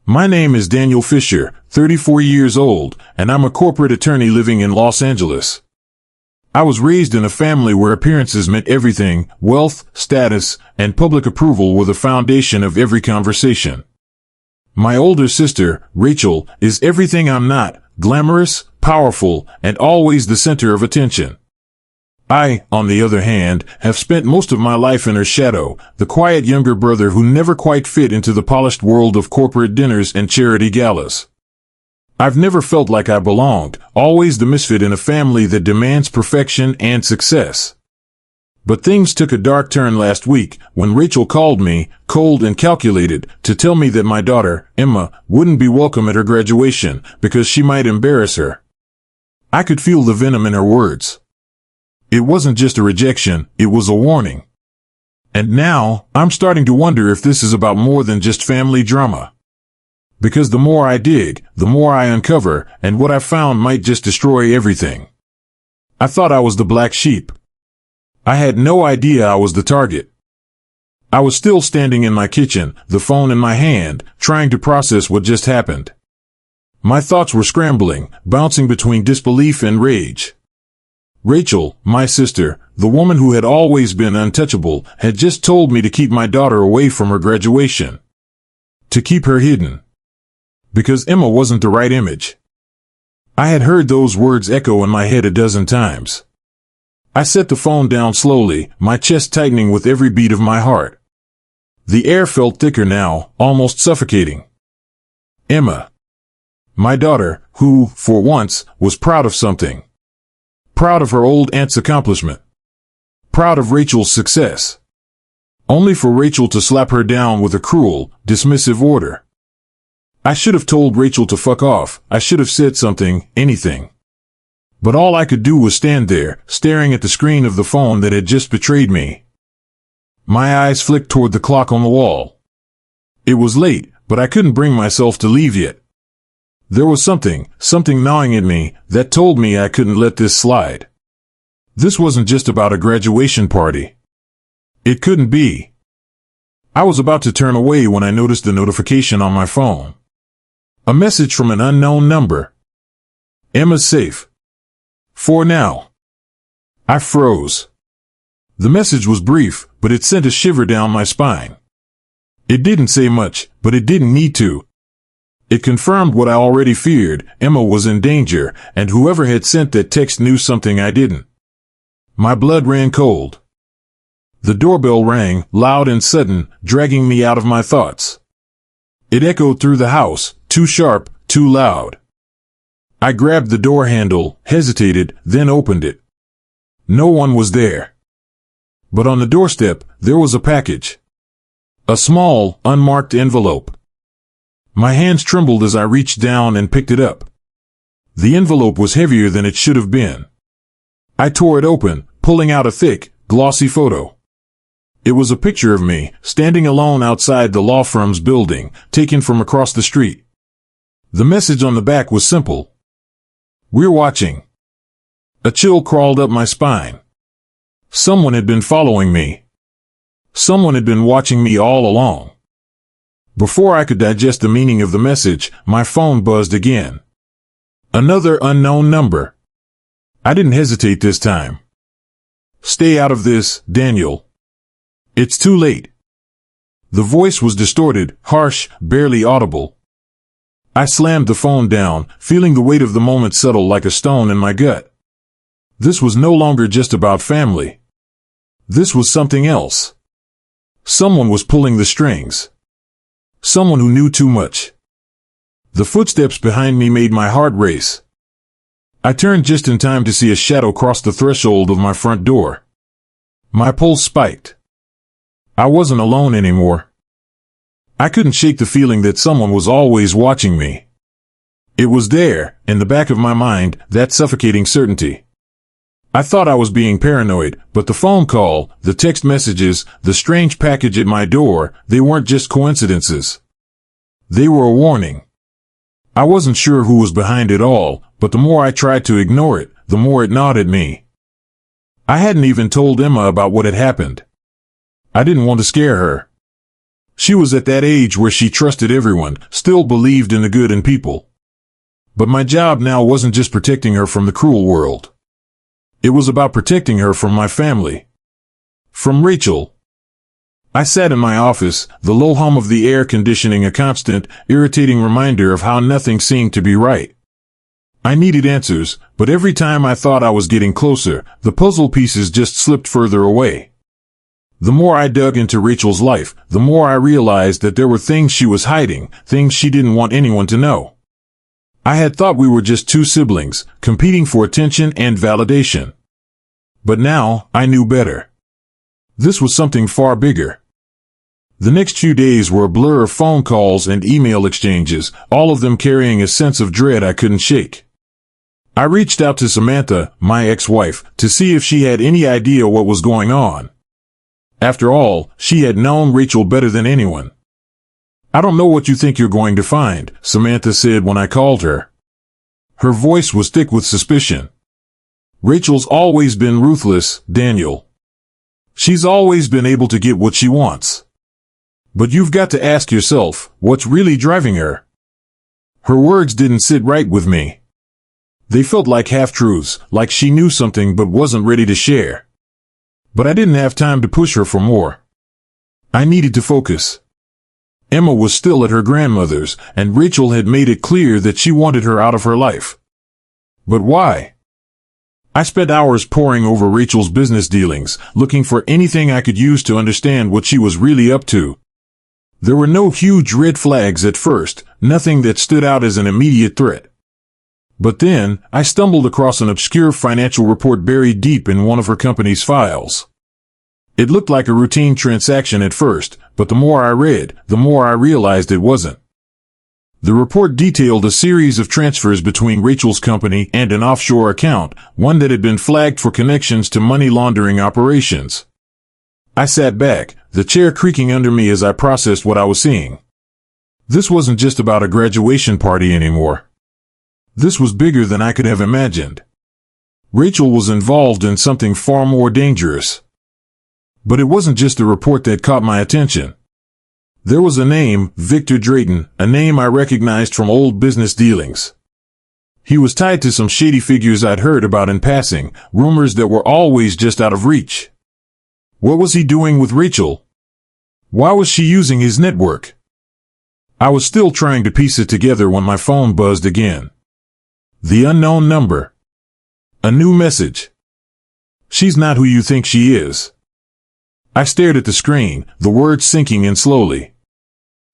My name is Daniel Fisher, 34 years old, and I'm a corporate attorney living in Los Angeles. I was raised in a family where appearances meant everything. Wealth, status, and public approval were the foundation of every conversation. My older sister, Rachel, is everything I'm not: glamorous, powerful, and always the center of attention. I, on the other hand, have spent most of my life in her shadow, the quiet younger brother who never quite fit into the polished world of corporate dinners and charity galas. I've never felt like I belonged, always the misfit in a family that demands perfection and success. But things took a dark turn last week when Rachel called me, cold and calculated, to tell me that my daughter, Emma, wouldn't be welcome at her graduation because she might embarrass her. I could feel the venom in her words. It wasn't just a rejection, it was a warning. And now, I'm starting to wonder if this is about more than just family drama. Because the more I dig, the more I uncover, and what I found might just destroy everything. I thought I was the black sheep. I had no idea I was the target. I was still standing in my kitchen, the phone in my hand, trying to process what just happened. My thoughts were scrambling, bouncing between disbelief and rage. Rachel, my sister, the woman who had always been untouchable, had just told me to keep my daughter away from her graduation. To keep her hidden. Because Emma wasn't the right image. I had heard those words echo in my head a dozen times. I set the phone down slowly, my chest tightening with every beat of my heart. The air felt thicker now, almost suffocating. Emma. My daughter, who, for once, was proud of something. Proud of her old aunt's accomplishment. Proud of Rachel's success. Only for Rachel to slap her down with a cruel, dismissive order. I should have told Rachel to fuck off. I should have said something, anything. But all I could do was stand there, staring at the screen of the phone that had just betrayed me. My eyes flicked toward the clock on the wall. It was late, but I couldn't bring myself to leave yet. There was something gnawing at me that told me I couldn't let this slide. This wasn't just about a graduation party. It couldn't be. I was about to turn away when I noticed a notification on my phone. A message from an unknown number. Emma's safe. For now. I froze. The message was brief, but it sent a shiver down my spine. It didn't say much, but it didn't need to. It confirmed what I already feared: Emma was in danger, and whoever had sent that text knew something I didn't. My blood ran cold. The doorbell rang, loud and sudden, dragging me out of my thoughts. It echoed through the house, too sharp, too loud. I grabbed the door handle, hesitated, then opened it. No one was there. But on the doorstep, there was a package. A small, unmarked envelope. My hands trembled as I reached down and picked it up. The envelope was heavier than it should have been. I tore it open, pulling out a thick, glossy photo. It was a picture of me, standing alone outside the law firm's building, taken from across the street. The message on the back was simple. We're watching. A chill crawled up my spine. Someone had been following me. Someone had been watching me all along. Before I could digest the meaning of the message, my phone buzzed again. Another unknown number. I didn't hesitate this time. Stay out of this, Daniel. It's too late. The voice was distorted, harsh, barely audible. I slammed the phone down, feeling the weight of the moment settle like a stone in my gut. This was no longer just about family. This was something else. Someone was pulling the strings. Someone who knew too much. The footsteps behind me made my heart race. I turned just in time to see a shadow cross the threshold of my front door. My pulse spiked. I wasn't alone anymore. I couldn't shake the feeling that someone was always watching me. It was there, in the back of my mind, that suffocating certainty. I thought I was being paranoid, but the phone call, the text messages, the strange package at my door, they weren't just coincidences. They were a warning. I wasn't sure who was behind it all, but the more I tried to ignore it, the more it gnawed at me. I hadn't even told Emma about what had happened. I didn't want to scare her. She was at that age where she trusted everyone, still believed in the good in people. But my job now wasn't just protecting her from the cruel world. It was about protecting her from my family. From Rachel. I sat in my office, the low hum of the air conditioning a constant, irritating reminder of how nothing seemed to be right. I needed answers, but every time I thought I was getting closer, the puzzle pieces just slipped further away. The more I dug into Rachel's life, the more I realized that there were things she was hiding, things she didn't want anyone to know. I had thought we were just two siblings, competing for attention and validation. But now, I knew better. This was something far bigger. The next few days were a blur of phone calls and email exchanges, all of them carrying a sense of dread I couldn't shake. I reached out to Samantha, my ex-wife, to see if she had any idea what was going on. After all, she had known Rachel better than anyone. "I don't know what you think you're going to find," Samantha said when I called her. Her voice was thick with suspicion. "Rachel's always been ruthless, Daniel. She's always been able to get what she wants. But you've got to ask yourself, what's really driving her?" Her words didn't sit right with me. They felt like half-truths, like she knew something but wasn't ready to share. But I didn't have time to push her for more. I needed to focus. Emma was still at her grandmother's, and Rachel had made it clear that she wanted her out of her life. But why? I spent hours poring over Rachel's business dealings, looking for anything I could use to understand what she was really up to. There were no huge red flags at first, nothing that stood out as an immediate threat. But then, I stumbled across an obscure financial report buried deep in one of her company's files. It looked like a routine transaction at first, but the more I read, the more I realized it wasn't. The report detailed a series of transfers between Rachel's company and an offshore account, one that had been flagged for connections to money laundering operations. I sat back, the chair creaking under me as I processed what I was seeing. This wasn't just about a graduation party anymore. This was bigger than I could have imagined. Rachel was involved in something far more dangerous. But it wasn't just the report that caught my attention. There was a name, Victor Drayton, a name I recognized from old business dealings. He was tied to some shady figures I'd heard about in passing, rumors that were always just out of reach. What was he doing with Rachel? Why was she using his network? I was still trying to piece it together when my phone buzzed again. The unknown number. A new message. "She's not who you think she is." I stared at the screen, the words sinking in slowly.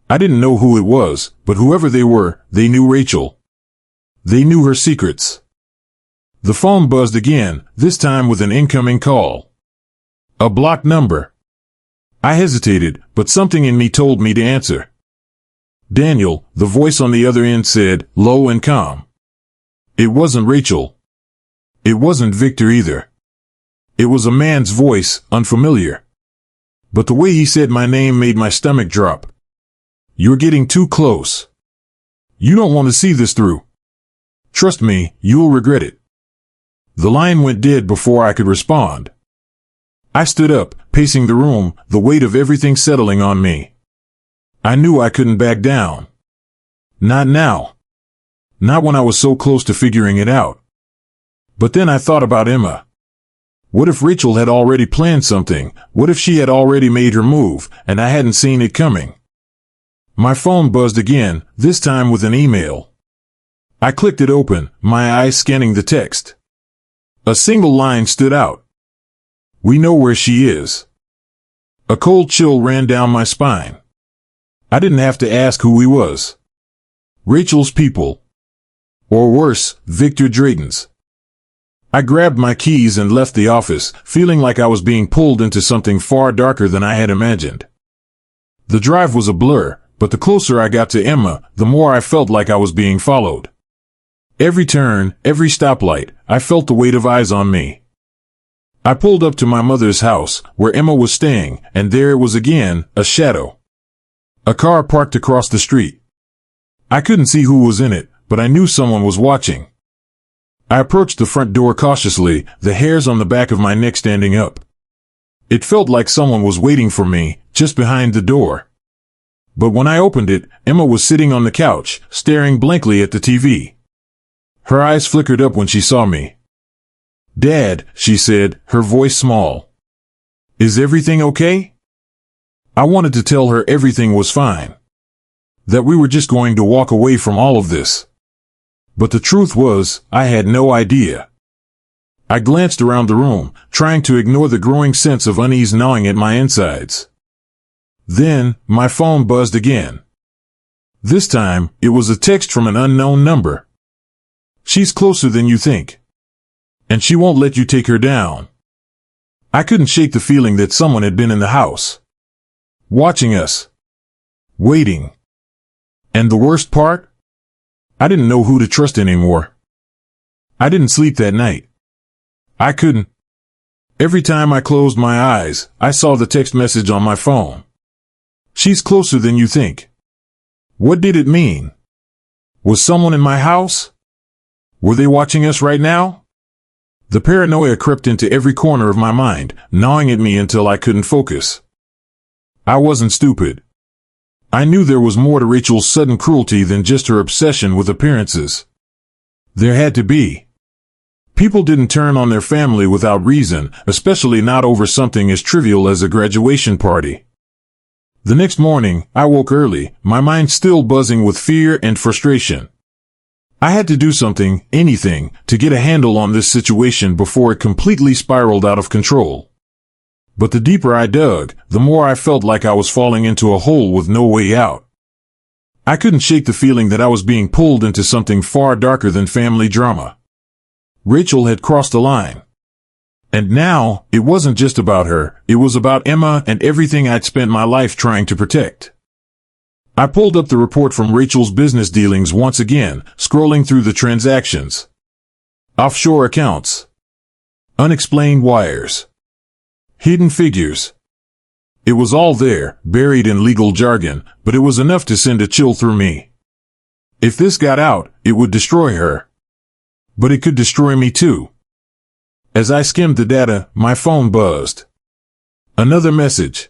I didn't know who it was, but whoever they were, they knew Rachel. They knew her secrets. The phone buzzed again, this time with an incoming call. A blocked number. I hesitated, but something in me told me to answer. "Daniel," the voice on the other end said, low and calm. It wasn't Rachel. It wasn't Victor either. It was a man's voice, unfamiliar. But the way he said my name made my stomach drop. "You're getting too close. You don't want to see this through. Trust me, you'll regret it." The line went dead before I could respond. I stood up, pacing the room, the weight of everything settling on me. I knew I couldn't back down. Not now. Not when I was so close to figuring it out. But then I thought about Emma. What if Rachel had already planned something? What if she had already made her move, and I hadn't seen it coming? My phone buzzed again, this time with an email. I clicked it open, my eyes scanning the text. A single line stood out. "We know where she is." A cold chill ran down my spine. I didn't have to ask who he was. Rachel's people. Or worse, Victor Drayton's. I grabbed my keys and left the office, feeling like I was being pulled into something far darker than I had imagined. The drive was a blur, but the closer I got to Emma, the more I felt like I was being followed. Every turn, every stoplight, I felt the weight of eyes on me. I pulled up to my mother's house, where Emma was staying, and there it was again, a shadow. A car parked across the street. I couldn't see who was in it, but I knew someone was watching. I approached the front door cautiously, the hairs on the back of my neck standing up. It felt like someone was waiting for me, just behind the door. But when I opened it, Emma was sitting on the couch, staring blankly at the TV. Her eyes flickered up when she saw me. "Dad," she said, her voice small. "Is everything okay?" I wanted to tell her everything was fine. That we were just going to walk away from all of this. But the truth was, I had no idea. I glanced around the room, trying to ignore the growing sense of unease gnawing at my insides. Then, my phone buzzed again. This time, it was a text from an unknown number. "She's closer than you think. And she won't let you take her down." I couldn't shake the feeling that someone had been in the house. Watching us. Waiting. And the worst part? I didn't know who to trust anymore. I didn't sleep that night. I couldn't. Every time I closed my eyes, I saw the text message on my phone. "She's closer than you think." What did it mean? Was someone in my house? Were they watching us right now? The paranoia crept into every corner of my mind, gnawing at me until I couldn't focus. I wasn't stupid. I knew there was more to Rachel's sudden cruelty than just her obsession with appearances. There had to be. People didn't turn on their family without reason, especially not over something as trivial as a graduation party. The next morning, I woke early, my mind still buzzing with fear and frustration. I had to do something, anything, to get a handle on this situation before it completely spiraled out of control. But the deeper I dug, the more I felt like I was falling into a hole with no way out. I couldn't shake the feeling that I was being pulled into something far darker than family drama. Rachel had crossed the line. And now, it wasn't just about her, it was about Emma and everything I'd spent my life trying to protect. I pulled up the report from Rachel's business dealings once again, scrolling through the transactions. Offshore accounts. Unexplained wires. Hidden figures. It was all there, buried in legal jargon, but it was enough to send a chill through me. If this got out, it would destroy her. But it could destroy me too. As I skimmed the data, my phone buzzed. Another message.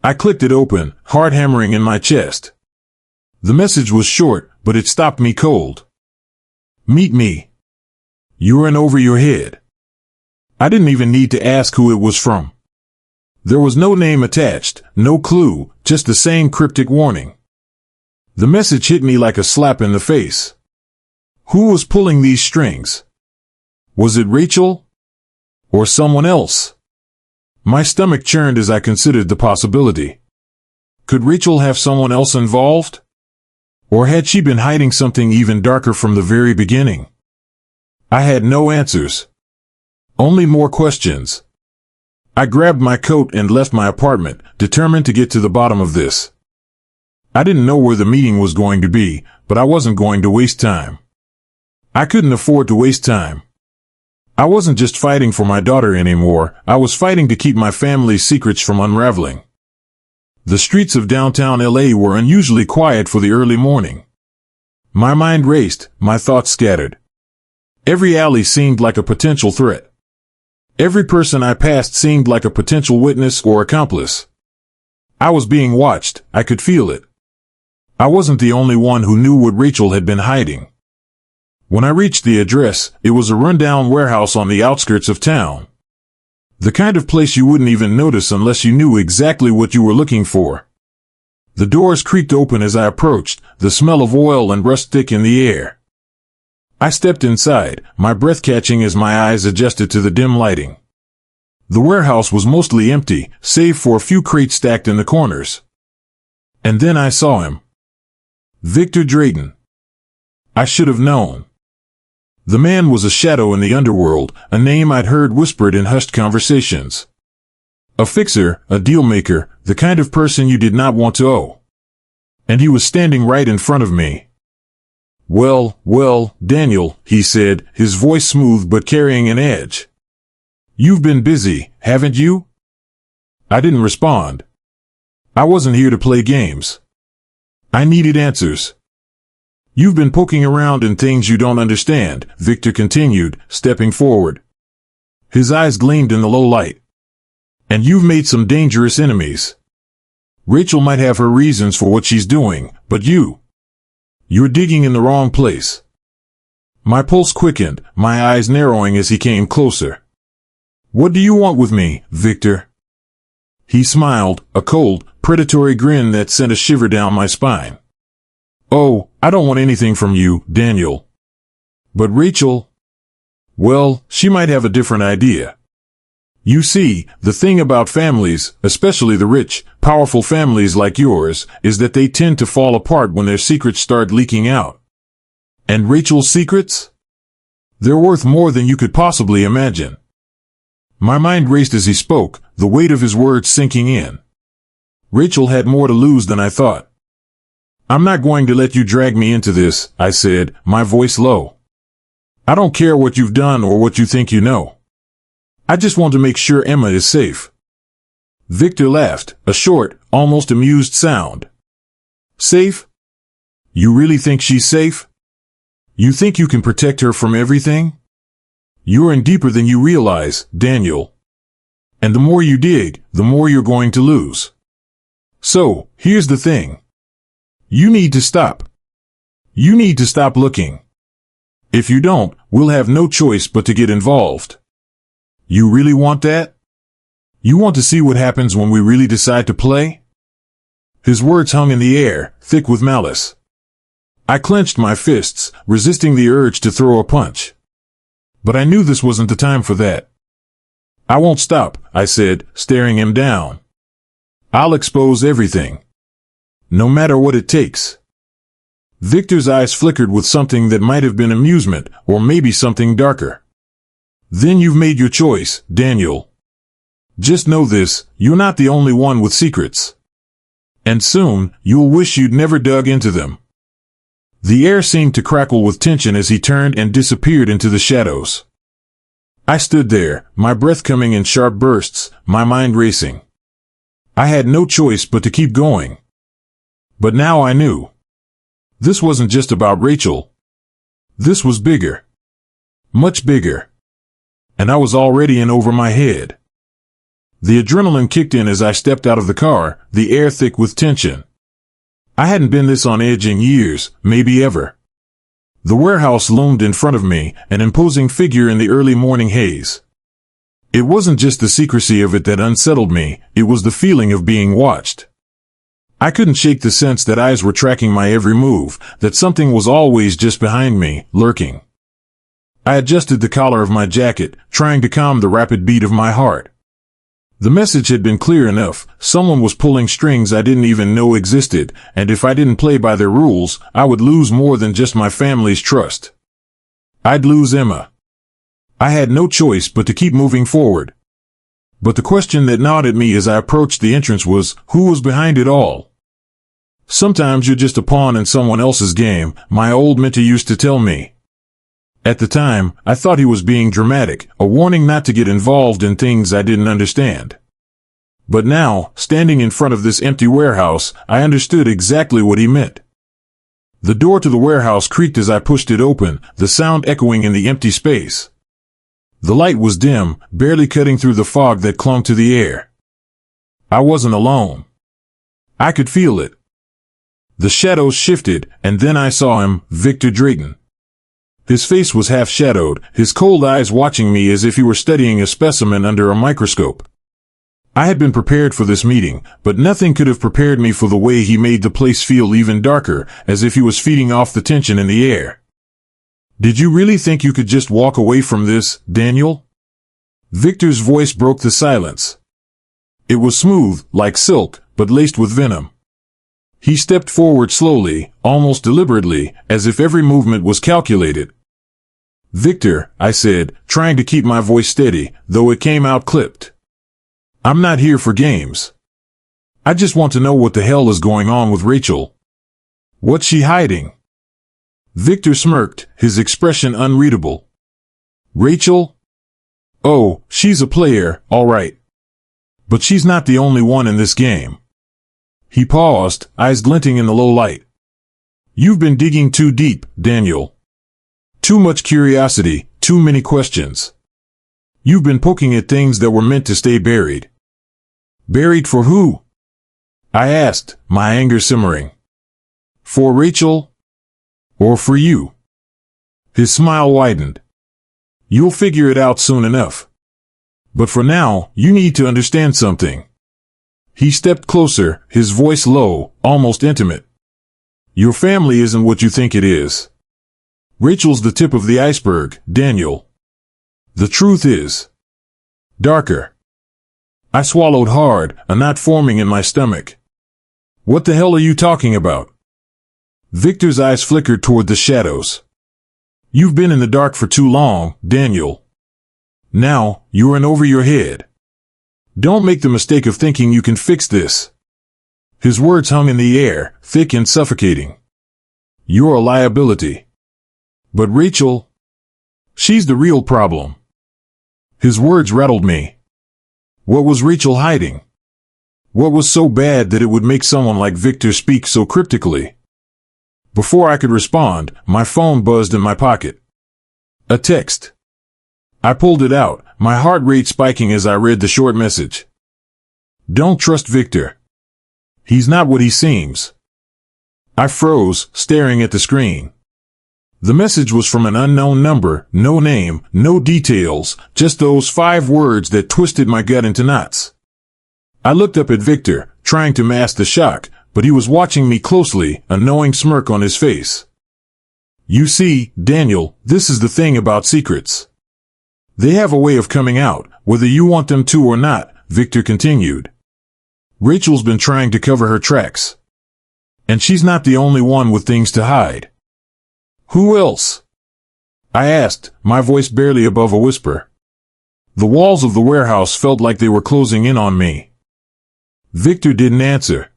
I clicked it open, heart hammering in my chest. The message was short, but it stopped me cold. "Meet me. You're in over your head." I didn't even need to ask who it was from. There was no name attached, no clue, just the same cryptic warning. The message hit me like a slap in the face. Who was pulling these strings? Was it Rachel? Or someone else? My stomach churned as I considered the possibility. Could Rachel have someone else involved? Or had she been hiding something even darker from the very beginning? I had no answers. Only more questions. I grabbed my coat and left my apartment, determined to get to the bottom of this. I didn't know where the meeting was going to be, but I wasn't going to waste time. I couldn't afford to waste time. I wasn't just fighting for my daughter anymore, I was fighting to keep my family's secrets from unraveling. The streets of downtown LA were unusually quiet for the early morning. My mind raced, my thoughts scattered. Every alley seemed like a potential threat. Every person I passed seemed like a potential witness or accomplice. I was being watched, I could feel it. I wasn't the only one who knew what Rachel had been hiding. When I reached the address, it was a rundown warehouse on the outskirts of town. The kind of place you wouldn't even notice unless you knew exactly what you were looking for. The doors creaked open as I approached, the smell of oil and rust thick in the air. I stepped inside, my breath catching as my eyes adjusted to the dim lighting. The warehouse was mostly empty, save for a few crates stacked in the corners. And then I saw him. Victor Drayton. I should have known. The man was a shadow in the underworld, a name I'd heard whispered in hushed conversations. A fixer, a deal-maker, the kind of person you did not want to owe. And he was standing right in front of me. Well, Daniel, he said, his voice smooth but carrying an edge. You've been busy, haven't you? I didn't respond. I wasn't here to play games. I needed answers. You've been poking around in things you don't understand, Victor continued, stepping forward. His eyes gleamed in the low light. And you've made some dangerous enemies. Rachel might have her reasons for what she's doing, but you're digging in the wrong place. My pulse quickened, my eyes narrowing as he came closer. What do you want with me, Victor? He smiled, a cold, predatory grin that sent a shiver down my spine. Oh, I don't want anything from you, Daniel. But Rachel? Well, she might have a different idea. You see, the thing about families, especially the rich, powerful families like yours, is that they tend to fall apart when their secrets start leaking out. And Rachel's secrets? They're worth more than you could possibly imagine. My mind raced as he spoke, the weight of his words sinking in. Rachel had more to lose than I thought. I'm not going to let you drag me into this, I said, my voice low. I don't care what you've done or what you think you know. I just want to make sure Emma is safe. Victor laughed, a short, almost amused sound. Safe? You really think she's safe? You think you can protect her from everything? You're in deeper than you realize, Daniel. And the more you dig, the more you're going to lose. So, here's the thing. You need to stop. You need to stop looking. If you don't, we'll have no choice but to get involved. You really want that? You want to see what happens when we really decide to play? His words hung in the air, thick with malice. I clenched my fists, resisting the urge to throw a punch. But I knew this wasn't the time for that. I won't stop, I said, staring him down. I'll expose everything. No matter what it takes. Victor's eyes flickered with something that might have been amusement, or maybe something darker. Then you've made your choice, Daniel. Just know this, you're not the only one with secrets. And soon, you'll wish you'd never dug into them. The air seemed to crackle with tension as he turned and disappeared into the shadows. I stood there, my breath coming in sharp bursts, my mind racing. I had no choice but to keep going. But now I knew. This wasn't just about Rachel. This was bigger. Much bigger. And I was already in over my head. The adrenaline kicked in as I stepped out of the car, the air thick with tension. I hadn't been this on edge in years, maybe ever. The warehouse loomed in front of me, an imposing figure in the early morning haze. It wasn't just the secrecy of it that unsettled me, it was the feeling of being watched. I couldn't shake the sense that eyes were tracking my every move, that something was always just behind me, lurking. I adjusted the collar of my jacket, trying to calm the rapid beat of my heart. The message had been clear enough, someone was pulling strings I didn't even know existed, and if I didn't play by their rules, I would lose more than just my family's trust. I'd lose Emma. I had no choice but to keep moving forward. But the question that gnawed at me as I approached the entrance was, who was behind it all? Sometimes you're just a pawn in someone else's game, my old mentor used to tell me. At the time, I thought he was being dramatic, a warning not to get involved in things I didn't understand. But now, standing in front of this empty warehouse, I understood exactly what he meant. The door to the warehouse creaked as I pushed it open, the sound echoing in the empty space. The light was dim, barely cutting through the fog that clung to the air. I wasn't alone. I could feel it. The shadows shifted, and then I saw him, Victor Drayton. His face was half-shadowed, his cold eyes watching me as if he were studying a specimen under a microscope. I had been prepared for this meeting, but nothing could have prepared me for the way he made the place feel even darker, as if he was feeding off the tension in the air. Did you really think you could just walk away from this, Daniel? Victor's voice broke the silence. It was smooth, like silk, but laced with venom. He stepped forward slowly, almost deliberately, as if every movement was calculated. Victor, I said, trying to keep my voice steady, though it came out clipped. I'm not here for games. I just want to know what the hell is going on with Rachel. What's she hiding? Victor smirked, his expression unreadable. Rachel? Oh, she's a player, all right. But she's not the only one in this game. He paused, eyes glinting in the low light. You've been digging too deep, Daniel. Too much curiosity, too many questions. You've been poking at things that were meant to stay buried. Buried for who? I asked, my anger simmering. For Rachel? Or for you? His smile widened. You'll figure it out soon enough. But for now, you need to understand something. He stepped closer, his voice low, almost intimate. Your family isn't what you think it is. Rachel's the tip of the iceberg, Daniel. The truth is darker. I swallowed hard, a knot forming in my stomach. What the hell are you talking about? Victor's eyes flickered toward the shadows. You've been in the dark for too long, Daniel. Now, you're in over your head. Don't make the mistake of thinking you can fix this. His words hung in the air, thick and suffocating. You're a liability. But Rachel, she's the real problem. His words rattled me. What was Rachel hiding? What was so bad that it would make someone like Victor speak so cryptically? Before I could respond, my phone buzzed in my pocket. A text. I pulled it out, my heart rate spiking as I read the short message. Don't trust Victor. He's not what he seems. I froze, staring at the screen. The message was from an unknown number, no name, no details, just those 5 words that twisted my gut into knots. I looked up at Victor, trying to mask the shock, but he was watching me closely, a knowing smirk on his face. You see, Daniel, this is the thing about secrets. They have a way of coming out, whether you want them to or not, Victor continued. Rachel's been trying to cover her tracks. And she's not the only one with things to hide. Who else? I asked, my voice barely above a whisper. The walls of the warehouse felt like they were closing in on me. Victor didn't answer.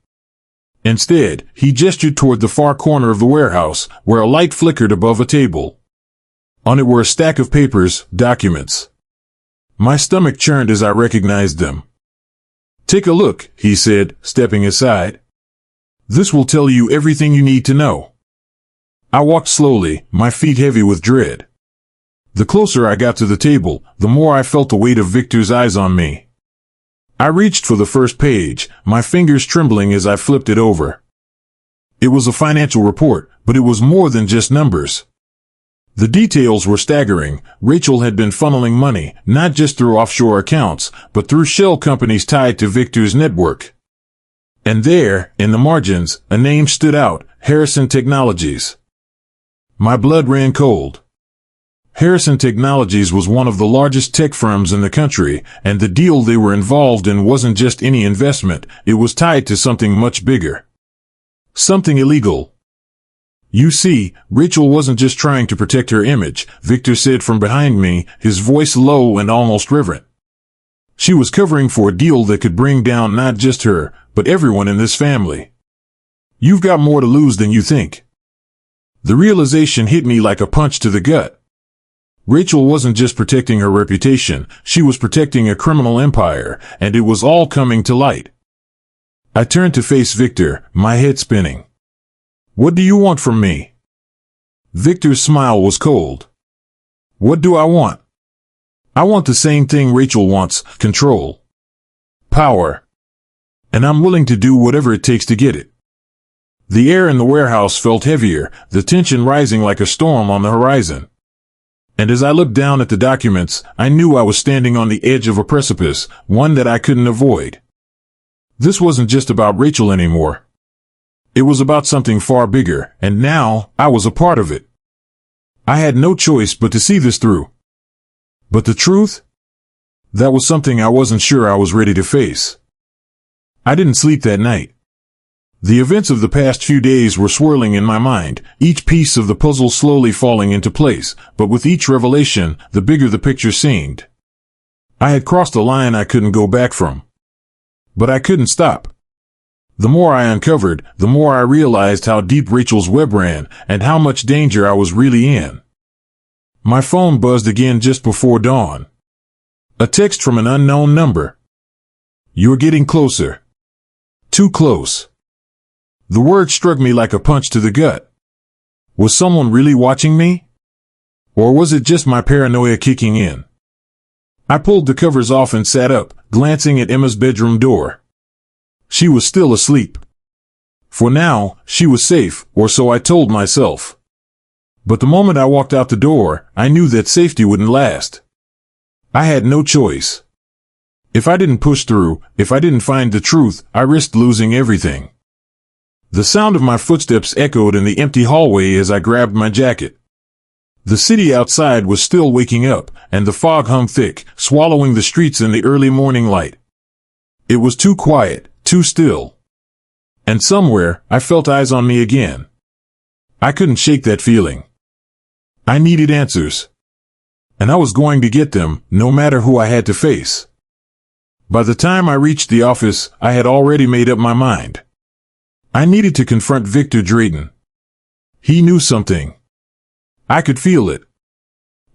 Instead, he gestured toward the far corner of the warehouse, where a light flickered above a table. On it were a stack of papers, documents. My stomach churned as I recognized them. Take a look, he said, stepping aside. This will tell you everything you need to know. I walked slowly, my feet heavy with dread. The closer I got to the table, the more I felt the weight of Victor's eyes on me. I reached for the first page, my fingers trembling as I flipped it over. It was a financial report, but it was more than just numbers. The details were staggering. Rachel had been funneling money, not just through offshore accounts, but through shell companies tied to Victor's network. And there, in the margins, a name stood out, Harrison Technologies. My blood ran cold. Harrison Technologies was one of the largest tech firms in the country, and the deal they were involved in wasn't just any investment, it was tied to something much bigger. Something illegal. You see, Rachel wasn't just trying to protect her image, Victor said from behind me, his voice low and almost reverent. She was covering for a deal that could bring down not just her, but everyone in this family. You've got more to lose than you think. The realization hit me like a punch to the gut. Rachel wasn't just protecting her reputation, she was protecting a criminal empire, and it was all coming to light. I turned to face Victor, my head spinning. What do you want from me? Victor's smile was cold. What do I want? I want the same thing Rachel wants, control. Power. And I'm willing to do whatever it takes to get it. The air in the warehouse felt heavier, the tension rising like a storm on the horizon. And as I looked down at the documents, I knew I was standing on the edge of a precipice, one that I couldn't avoid. This wasn't just about Rachel anymore. It was about something far bigger, and now, I was a part of it. I had no choice but to see this through. But the truth? That was something I wasn't sure I was ready to face. I didn't sleep that night. The events of the past few days were swirling in my mind, each piece of the puzzle slowly falling into place, but with each revelation, the bigger the picture seemed. I had crossed a line I couldn't go back from. But I couldn't stop. The more I uncovered, the more I realized how deep Rachel's web ran, and how much danger I was really in. My phone buzzed again just before dawn. A text from an unknown number. You're getting closer. Too close. The word struck me like a punch to the gut. Was someone really watching me? Or was it just my paranoia kicking in? I pulled the covers off and sat up, glancing at Emma's bedroom door. She was still asleep. For now, she was safe, or so I told myself. But the moment I walked out the door, I knew that safety wouldn't last. I had no choice. If I didn't push through, if I didn't find the truth, I risked losing everything. The sound of my footsteps echoed in the empty hallway as I grabbed my jacket. The city outside was still waking up, and the fog hung thick, swallowing the streets in the early morning light. It was too quiet, too still. And somewhere, I felt eyes on me again. I couldn't shake that feeling. I needed answers. And I was going to get them, no matter who I had to face. By the time I reached the office, I had already made up my mind. I needed to confront Victor Drayton. He knew something. I could feel it.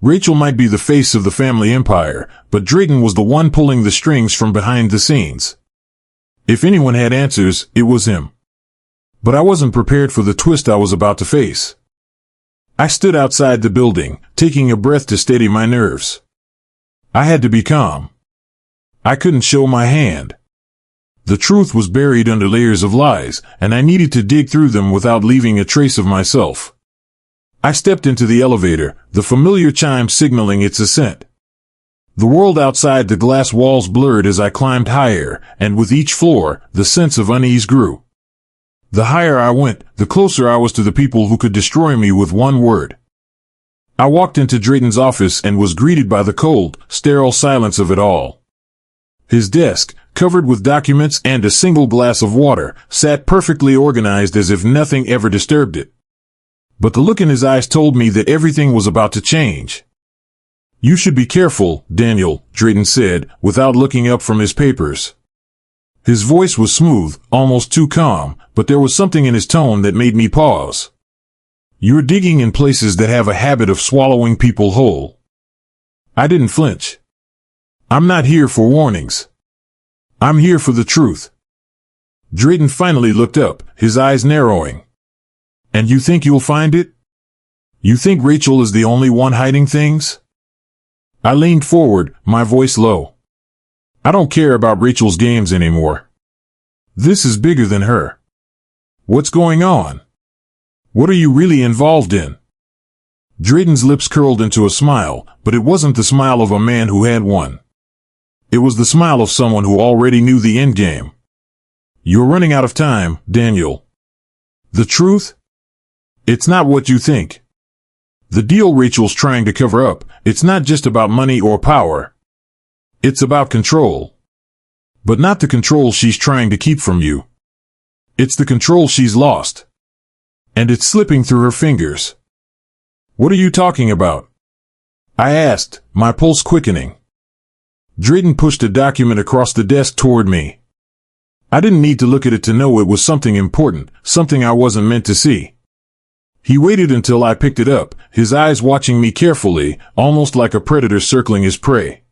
Rachel might be the face of the family empire, but Drayton was the one pulling the strings from behind the scenes. If anyone had answers, it was him. But I wasn't prepared for the twist I was about to face. I stood outside the building, taking a breath to steady my nerves. I had to be calm. I couldn't show my hand. The truth was buried under layers of lies, and I needed to dig through them without leaving a trace of myself. I stepped into the elevator, the familiar chime signaling its ascent. The world outside the glass walls blurred as I climbed higher, and with each floor, the sense of unease grew. The higher I went, the closer I was to the people who could destroy me with one word. I walked into Drayton's office and was greeted by the cold, sterile silence of it all. His desk, covered with documents and a single glass of water, sat perfectly organized as if nothing ever disturbed it. But the look in his eyes told me that everything was about to change. "You should be careful, Daniel," Drayton said, without looking up from his papers. His voice was smooth, almost too calm, but there was something in his tone that made me pause. "You're digging in places that have a habit of swallowing people whole." I didn't flinch. "I'm not here for warnings. I'm here for the truth." Drayton finally looked up, his eyes narrowing. "And you think you'll find it? You think Rachel is the only one hiding things?" I leaned forward, my voice low. "I don't care about Rachel's games anymore. This is bigger than her. What's going on? What are you really involved in?" Drayton's lips curled into a smile, but it wasn't the smile of a man who had one. It was the smile of someone who already knew the endgame. "You're running out of time, Daniel. The truth? It's not what you think. The deal Rachel's trying to cover up, it's not just about money or power. It's about control. But not the control she's trying to keep from you. It's the control she's lost. And it's slipping through her fingers." "What are you talking about?" I asked, my pulse quickening. Drayton pushed a document across the desk toward me. I didn't need to look at it to know it was something important, something I wasn't meant to see. He waited until I picked it up, his eyes watching me carefully, almost like a predator circling his prey.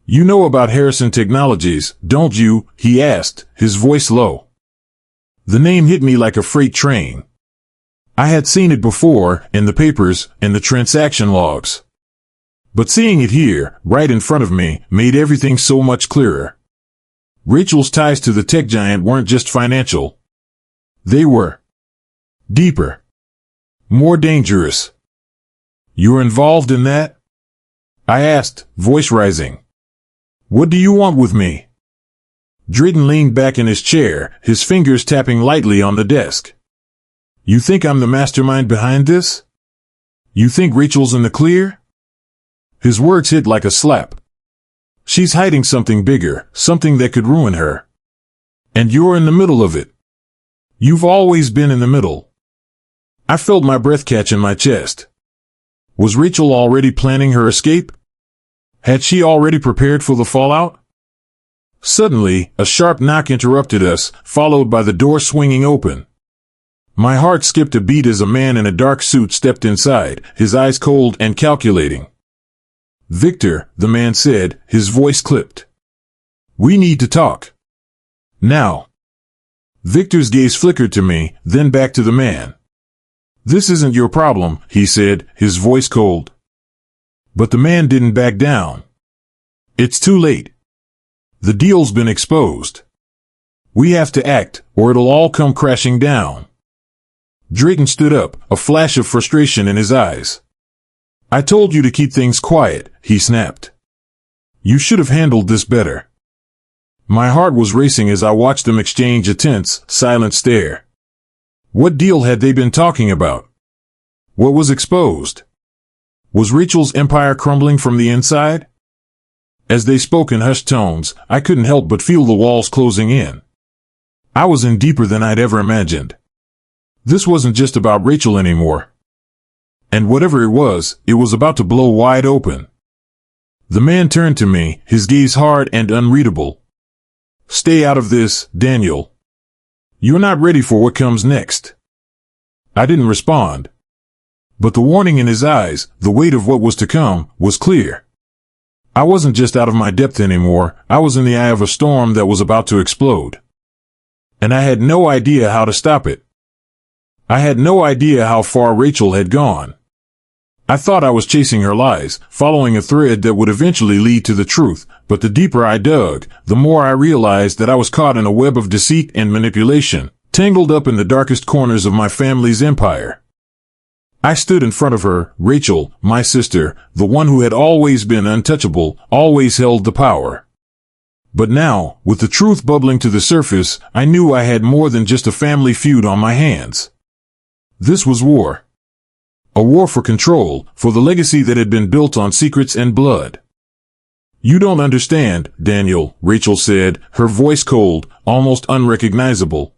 "You know about Harrison Technologies, don't you?" he asked, his voice low. The name hit me like a freight train. I had seen it before, in the papers, in the transaction logs. But seeing it here, right in front of me, made everything so much clearer. Rachel's ties to the tech giant weren't just financial. They were deeper. More dangerous. "You're involved in that?" I asked, voice rising. "What do you want with me?" Drayton leaned back in his chair, his fingers tapping lightly on the desk. "You think I'm the mastermind behind this? You think Rachel's in the clear?" His words hit like a slap. "She's hiding something bigger, something that could ruin her. And you're in the middle of it. You've always been in the middle." I felt my breath catch in my chest. Was Rachel already planning her escape? Had she already prepared for the fallout? Suddenly, a sharp knock interrupted us, followed by the door swinging open. My heart skipped a beat as a man in a dark suit stepped inside, his eyes cold and calculating. "Victor," the man said, his voice clipped. "We need to talk. Now." Victor's gaze flickered to me, then back to the man. "This isn't your problem," he said, his voice cold. But the man didn't back down. "It's too late. The deal's been exposed. We have to act, or it'll all come crashing down. Drayton stood up, a flash of frustration in his eyes. I told you to keep things quiet, he snapped. You should have handled this better. My heart was racing as I watched them exchange a tense, silent stare. What deal had they been talking about? What was exposed? Was Rachel's empire crumbling from the inside? As they spoke in hushed tones, I couldn't help but feel the walls closing in. I was in deeper than I'd ever imagined. This wasn't just about Rachel anymore. And whatever it was about to blow wide open. The man turned to me, his gaze hard and unreadable. Stay out of this, Daniel. You're not ready for what comes next. I didn't respond. But the warning in his eyes, the weight of what was to come, was clear. I wasn't just out of my depth anymore, I was in the eye of a storm that was about to explode. And I had no idea how to stop it. I had no idea how far Rachel had gone. I thought I was chasing her lies, following a thread that would eventually lead to the truth, but the deeper I dug, the more I realized that I was caught in a web of deceit and manipulation, tangled up in the darkest corners of my family's empire. I stood in front of her, Rachel, my sister, the one who had always been untouchable, always held the power. But now, with the truth bubbling to the surface, I knew I had more than just a family feud on my hands. This was war. A war for control, for the legacy that had been built on secrets and blood. You don't understand, Daniel, Rachel said, her voice cold, almost unrecognizable.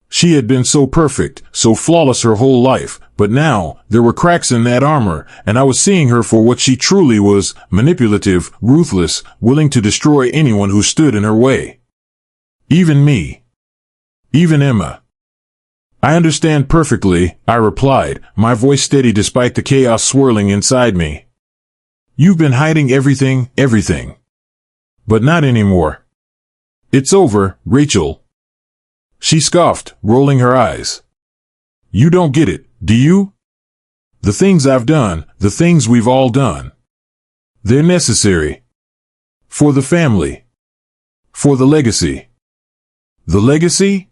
She had been so perfect, so flawless her whole life, but now, there were cracks in that armor, and I was seeing her for what she truly was, manipulative, ruthless, willing to destroy anyone who stood in her way. Even me. Even Emma. I understand perfectly, I replied, my voice steady despite the chaos swirling inside me. You've been hiding everything. But not anymore. It's over, Rachel. She scoffed, rolling her eyes. You don't get it, do you? The things I've done, the things we've all done. They're necessary. For the family. For the legacy. The legacy?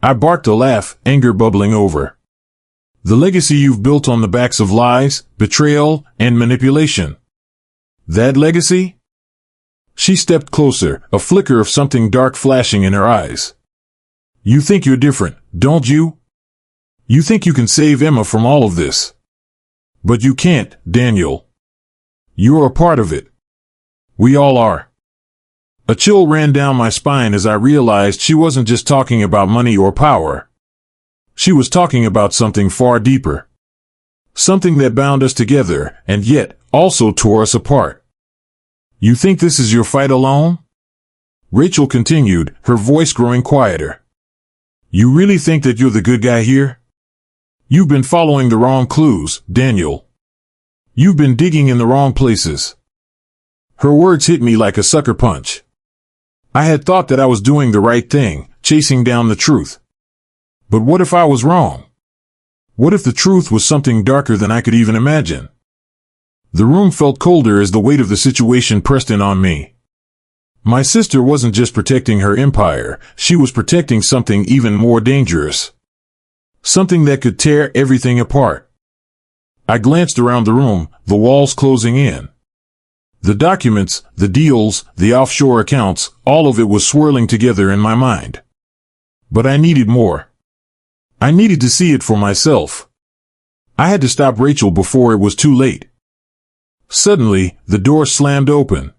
I barked a laugh, anger bubbling over. The legacy you've built on the backs of lies, betrayal, and manipulation. That legacy? She stepped closer, a flicker of something dark flashing in her eyes. You think you're different, don't you? You think you can save Emma from all of this. But you can't, Daniel. You're a part of it. We all are. A chill ran down my spine as I realized she wasn't just talking about money or power. She was talking about something far deeper. Something that bound us together, and yet, also tore us apart. You think this is your fight alone? Rachel continued, her voice growing quieter. You really think that you're the good guy here? You've been following the wrong clues, Daniel. You've been digging in the wrong places. Her words hit me like a sucker punch. I had thought that I was doing the right thing, chasing down the truth. But what if I was wrong? What if the truth was something darker than I could even imagine? The room felt colder as the weight of the situation pressed in on me. My sister wasn't just protecting her empire, she was protecting something even more dangerous. Something that could tear everything apart. I glanced around the room, the walls closing in. The documents, the deals, the offshore accounts, all of it was swirling together in my mind. But I needed more. I needed to see it for myself. I had to stop Rachel before it was too late. Suddenly, the door slammed open.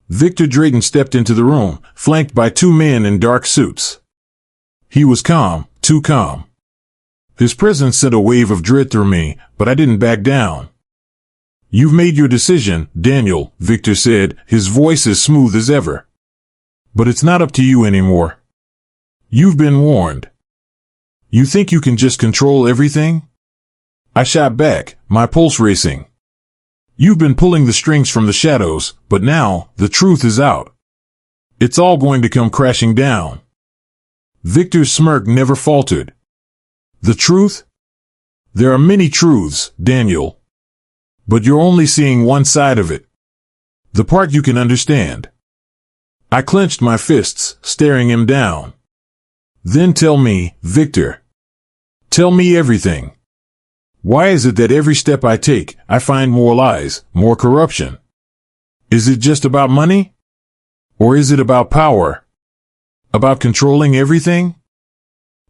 Victor Drayton stepped into the room, flanked by two men in dark suits. He was calm, too calm. His presence sent a wave of dread through me, but I didn't back down. You've made your decision, Daniel, Victor said, his voice as smooth as ever. But it's not up to you anymore. You've been warned. You think you can just control everything? I shot back, my pulse racing. You've been pulling the strings from the shadows, but now, the truth is out. It's all going to come crashing down. Victor's smirk never faltered. The truth? There are many truths, Daniel. But you're only seeing one side of it. The part you can understand. I clenched my fists, staring him down. Then tell me, Victor. Tell me everything. Why is it that every step I take, I find more lies, more corruption? Is it just about money? Or is it about power? About controlling everything?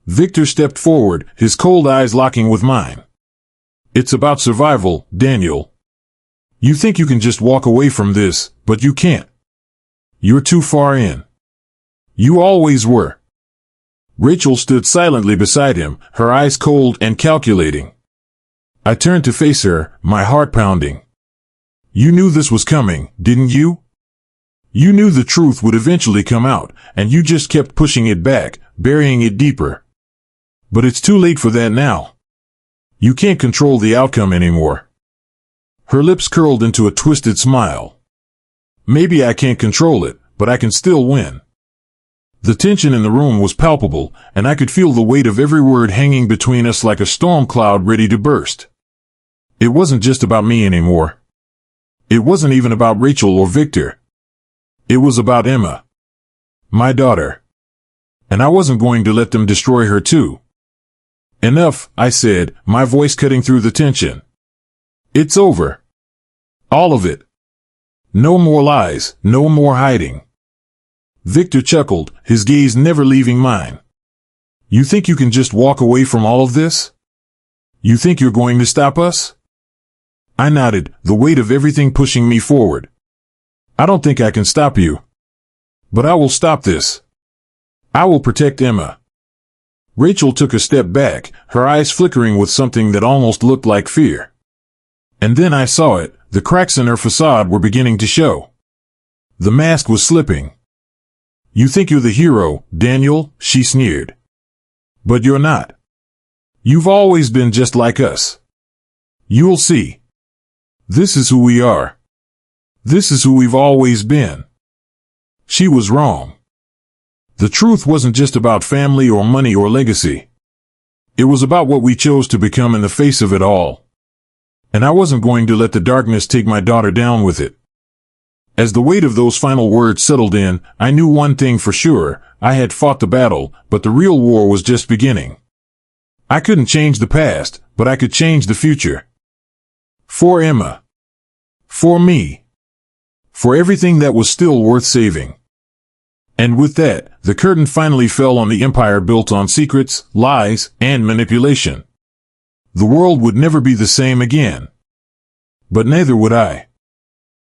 Victor stepped forward, his cold eyes locking with mine. It's about survival, Daniel. You think you can just walk away from this, but you can't. You're too far in. You always were. Rachel stood silently beside him, her eyes cold and calculating. I turned to face her, my heart pounding. You knew this was coming, didn't you? You knew the truth would eventually come out, and you just kept pushing it back, burying it deeper. But it's too late for that now. You can't control the outcome anymore. Her lips curled into a twisted smile. Maybe I can't control it, but I can still win. The tension in the room was palpable, and I could feel the weight of every word hanging between us like a storm cloud ready to burst. It wasn't just about me anymore. It wasn't even about Rachel or Victor. It was about Emma. My daughter. And I wasn't going to let them destroy her too. Enough, I said, my voice cutting through the tension. It's over. All of it. No more lies, no more hiding. Victor chuckled, his gaze never leaving mine. You think you can just walk away from all of this? You think you're going to stop us? I nodded, the weight of everything pushing me forward. I don't think I can stop you. But I will stop this. I will protect Emma. Rachel took a step back, her eyes flickering with something that almost looked like fear. And then I saw it, the cracks in her facade were beginning to show. The mask was slipping. You think you're the hero, Daniel, she sneered. But you're not. You've always been just like us. You'll see. This is who we are. This is who we've always been. She was wrong. The truth wasn't just about family or money or legacy. It was about what we chose to become in the face of it all. And I wasn't going to let the darkness take my daughter down with it. As the weight of those final words settled in, I knew one thing for sure. I had fought the battle, but the real war was just beginning. I couldn't change the past, but I could change the future. For Emma. For me. For everything that was still worth saving. And with that, the curtain finally fell on the empire built on secrets, lies, and manipulation. The world would never be the same again. But neither would I.